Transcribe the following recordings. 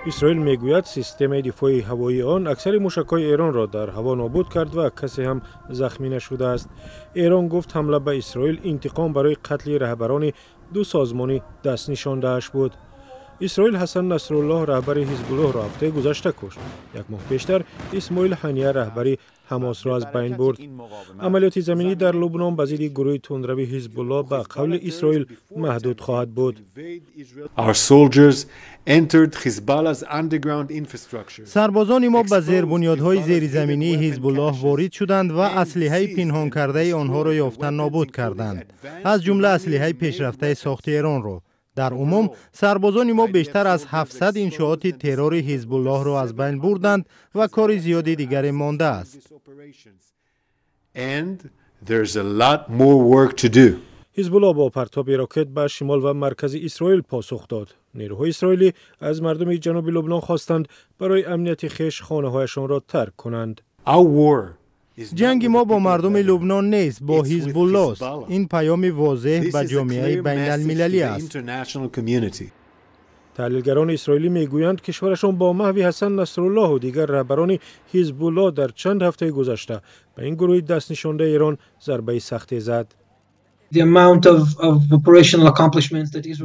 اسرائیل میگوید سیستم دفاعی هوایی آن اکثر موشک‌های ایران را در هوا نابود کرد و کسی هم زخمی نشده است. ایران گفت حمله به اسرائیل انتقام برای قتل رهبران دو سازمان دست نشانده‌اش بود. اسرائیل حسن نصرالله رهبر حزب الله را هفته گذشته کشت. یک ماه پیشتر اسماعیل هنیه رهبر حماس را از بین برد. عملیات زمینی در لبنان به ضد گروه تندروی حزب الله به قول اسرائیل محدود خواهد بود. سربازان ما به زیربنیادهای زیرزمینی حزب الله وارد شدند و اسلحه پنهان کرده آنها را یافتن نابود کردند، از جمله اسلحه پیشرفته ساخت ایران را. در عموم سربازان ما بیشتر از 700 انشاءات ترور حزب الله را از بین بردند و کار زیادی دیگر مانده است. حزب الله با پرتاب راکت به شمال و مرکز اسرائیل پاسخ داد. نیروهای اسرائیلی از مردم جنوب لبنان خواستند برای امنیت خویش خانه‌هایشان را ترک کنند. جنگ ما با مردم لبنان نیست، با حزب الله است. این پیام واضح به جامعه بین المللی است. تحلیلگران اسرائیلی میگویند کشورشان با محو حسن نصرالله و دیگر رهبران حزب الله در چند هفته گذشته به این گروه دست نشانده ایران ضربه سختی زد.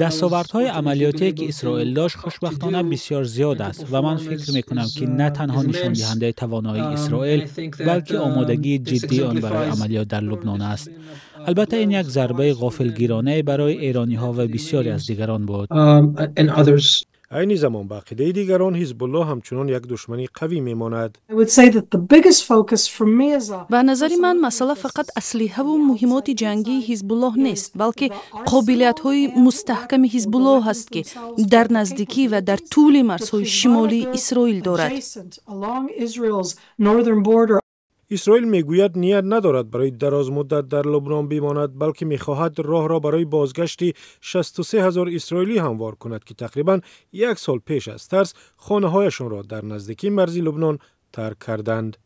دستاوردهای عملیاتی که اسرائیل داشت خوشبختانه بسیار زیاد است و من فکر میکنم که نه تنها نشان دهنده توانایی اسرائیل بلکه آمادگی جدی آن برای عملیات در لبنان است. البته این یک ضربه غافلگیرانه برای ایرانی ها و بسیاری از دیگران بود. عین زمان به عقیده دیگران حزب الله همچنان یک دشمنی قوی میماند. به نظر من مسئله فقط اسلحه و مهمات جنگی حزب الله نیست، بلکه قابلیت های مستحکم حزب الله است که در نزدیکی و در طول مرزهای شمالی اسرائیل دارد. اسرائیل میگوید نیت ندارد برای دراز مدت در لبنان بماند، بلکه میخواهد راه را برای بازگشت 63,000 اسرائیلی هموار کند که تقریباً یک سال پیش از ترس خانه‌هایشان را در نزدیکی مرز لبنان ترک کردند.